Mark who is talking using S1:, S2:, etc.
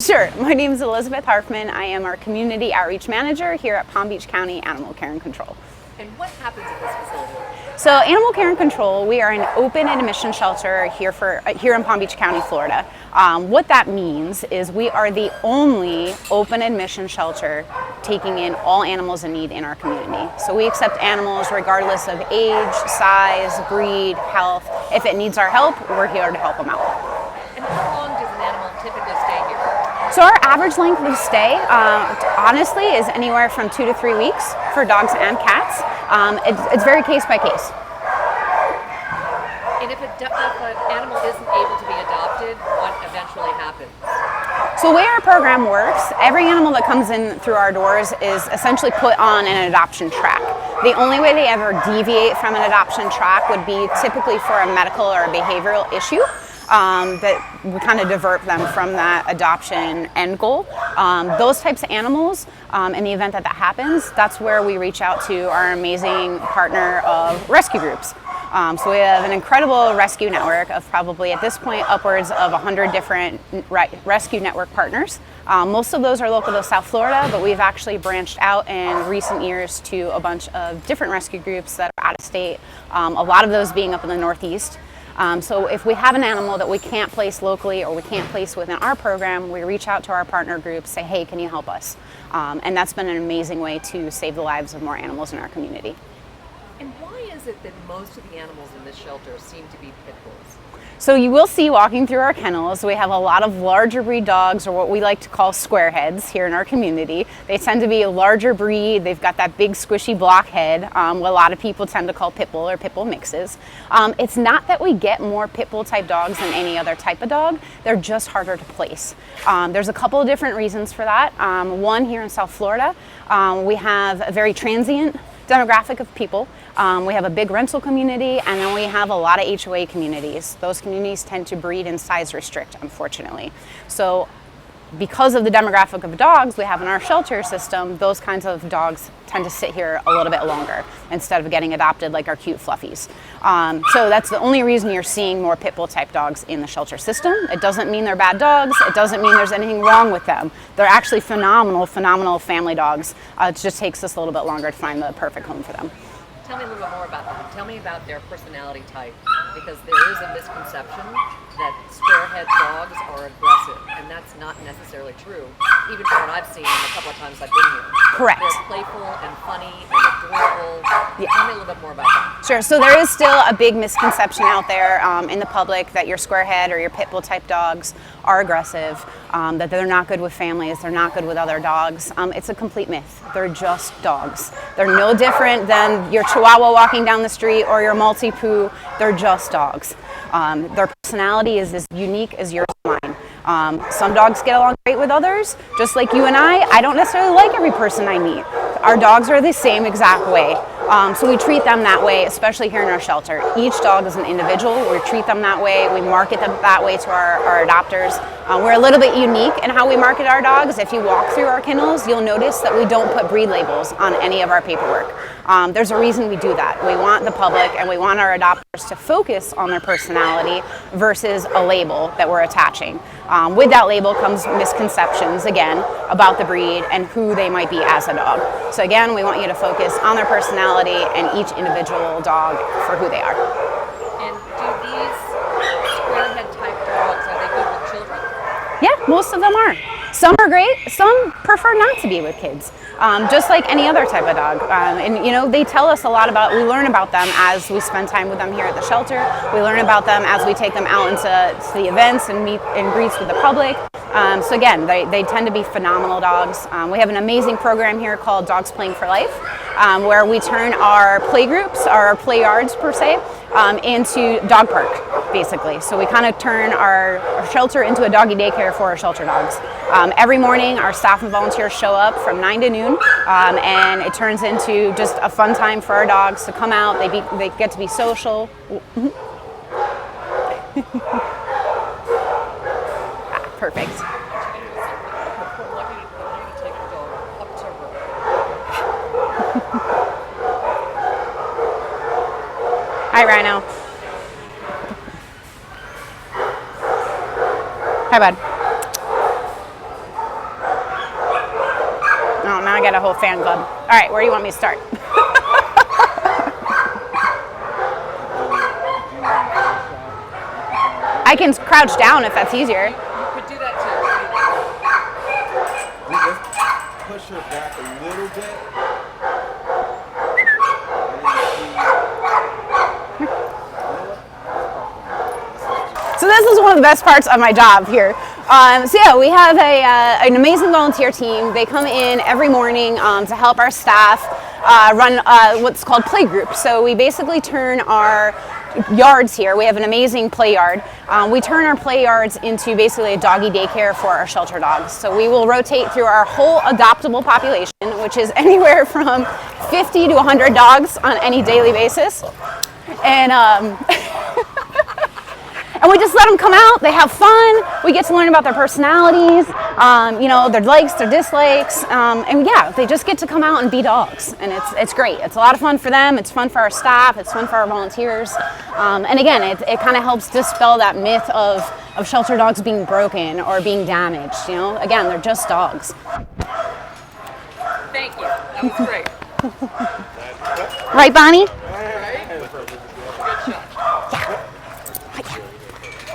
S1: Sure. My name is Elizabeth Harfman. I am our Community Outreach Manager here at Palm Beach County Animal Care and Control.
S2: And what happens at this facility?
S1: So Animal Care and Control, we are an open admission shelter here in Palm Beach County, Florida. What that means is we are the only open admission shelter taking in all animals in need in our community. So we accept animals regardless of age, size, breed, health. If it needs our help, we're here to help them out.
S2: And how long does an animal typically stay here?
S1: So our average length of stay, honestly, is anywhere from 2 to 3 weeks for dogs and cats. It's very case by case.
S2: And if an animal isn't able to be adopted, what eventually happens?
S1: So the way our program works, every animal that comes in through our doors is essentially put on an adoption track. The only way they ever deviate from an adoption track would be typically for a medical or a behavioral issue. That we kind of divert them from that adoption end goal. Those types of animals, in the event that that happens, that's where we reach out to our amazing partner of rescue groups. So we have an incredible rescue network of probably at this point upwards of 100 different rescue network partners. Most of those are local to South Florida, but we've actually branched out in recent years to a bunch of different rescue groups that are out of state, a lot of those being up in the Northeast. So if we have an animal that we can't place locally or we can't place within our program, we reach out to our partner groups, say, hey, can you help us? And that's been an amazing way to save the lives of more animals in our community.
S2: And why is it that most of the animals in this shelter seem to be pit bulls?
S1: So you will see walking through our kennels, we have a lot of larger breed dogs, or what we like to call squareheads here in our community. They tend to be a larger breed. They've got that big squishy block head, what a lot of people tend to call pit bull or pit bull mixes. It's not that we get more pit bull type dogs than any other type of dog. They're just harder to place. There's a couple of different reasons for that. One, here in South Florida, we have a very transient demographic of people. We have a big rental community, and then we have a lot of HOA communities. Those communities tend to breed and size restrict, unfortunately. So because of the demographic of dogs we have in our shelter system, those kinds of dogs tend to sit here a little bit longer instead of getting adopted like our cute fluffies. So that's the only reason you're seeing more pit bull type dogs in the shelter system. It doesn't mean they're bad dogs. It doesn't mean there's anything wrong with them. They're actually phenomenal family dogs. It just takes us a little bit longer to find the perfect home for them.
S2: Tell me a little bit more about them. Tell me about their personality type, because there is a misconception that squarehead dogs are aggressive, and that's not necessarily true, even from what I've seen a couple of times I've been here.
S1: Correct.
S2: They're playful and funny and adorable. Yeah. Tell me a little bit more about that.
S1: Sure. So there is still a big misconception out there in the public that your squarehead or your pit bull type dogs are aggressive, that they're not good with families, they're not good with other dogs. It's a complete myth. They're just dogs. They're no different than your Chihuahua walking down the street or your Maltipoo. They're just dogs. Their personality is as unique as yours and mine. Some dogs get along great with others, just like you and I don't necessarily like every person I meet. Our dogs are the same exact way. So we treat them that way, especially here in our shelter. Each dog is an individual. We treat them that way. We market them that way to our adopters. We're a little bit unique in how we market our dogs. If you walk through our kennels, you'll notice that we don't put breed labels on any of our paperwork. There's a reason we do that. We want the public and we want our adopters to focus on their personality versus a label that we're attaching. With that label comes misconceptions, again, about the breed and who they might be as a dog. So again, we want you to focus on their personality and each individual dog for who they are.
S2: And do these squarehead type dogs, are they good with children?
S1: Yeah, most of them are. Some are great, some prefer not to be with kids, just like any other type of dog. And you know, they tell us a lot about, we learn about them as we spend time with them here at the shelter. We learn about them as we take them out into the events and meet and greets with the public. So again, they tend to be phenomenal dogs. We have an amazing program here called Dogs Playing for Life, where we turn our play groups, our play yards per se, into dog park, basically. So we kind of turn our shelter into a doggy daycare for our shelter dogs. Every morning, our staff and volunteers show up from 9 to noon, and it turns into just a fun time for our dogs to come out. They get to be social. Perfect. Hi, Rhino. Hi, bud. I got a whole fan club. All right, where do you want me to start? I can crouch down if that's easier.
S2: You could do that too.
S3: Let's push her back a little bit.
S1: So this is one of the best parts of my job here. So yeah, we have an amazing volunteer team. They come in every morning to help our staff run what's called play groups. So we basically turn our yards here. We have an amazing play yard. We turn our play yards into basically a doggy daycare for our shelter dogs. So we will rotate through our whole adoptable population, which is anywhere from 50 to 100 dogs on any daily basis. And and we just let them come out. They have fun. We get to learn about their personalities, their likes, their dislikes, and yeah, they just get to come out and be dogs, and it's great. It's a lot of fun for them. It's fun for our staff. It's fun for our volunteers, and again, it kind of helps dispel that myth of shelter dogs being broken or being damaged. Again, they're just dogs.
S2: Thank you. That was great.
S1: Right, Bonnie?